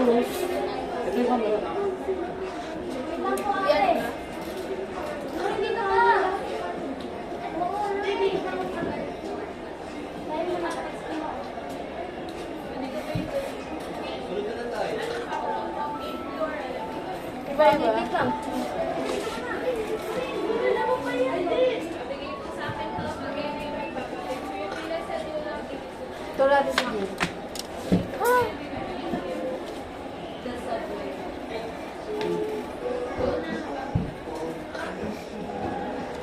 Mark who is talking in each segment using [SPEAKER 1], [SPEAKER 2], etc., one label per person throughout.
[SPEAKER 1] juice. Ito yung camera.
[SPEAKER 2] Yan. Iba-iba. Tulad sa gym.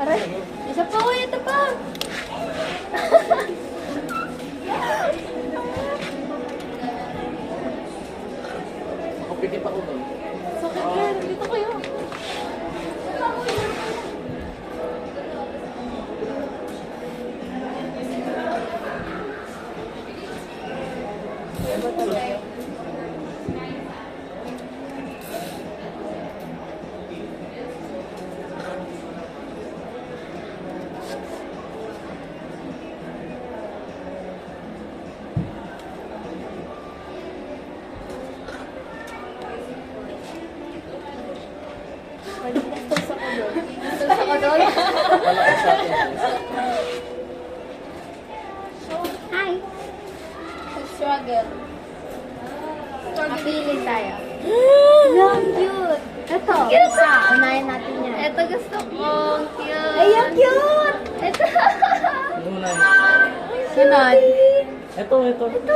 [SPEAKER 2] Aray, isa pa ko, ito pa.
[SPEAKER 1] Kapikip ako doon.
[SPEAKER 2] Sakit yan, dito kayo. Gastos ako doon. Gastos ako doon. Hi! Struggle. Mapili tayo. Ang cute! Ito, isa. Unahin natin yan. Ito gusto ko. Cute. Ay, ang cute! Ito.
[SPEAKER 1] Muna.
[SPEAKER 2] Sunod.
[SPEAKER 1] Ito.
[SPEAKER 2] Ito. Ito.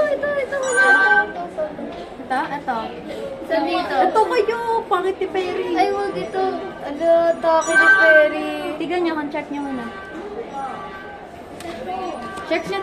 [SPEAKER 2] Isa dito.
[SPEAKER 3] Ito kayo, pangit ni Perry.
[SPEAKER 2] Ay, wag ito. Ano, taki ni Perry.
[SPEAKER 3] Tignan niyo, check niyo muna. Check niyo.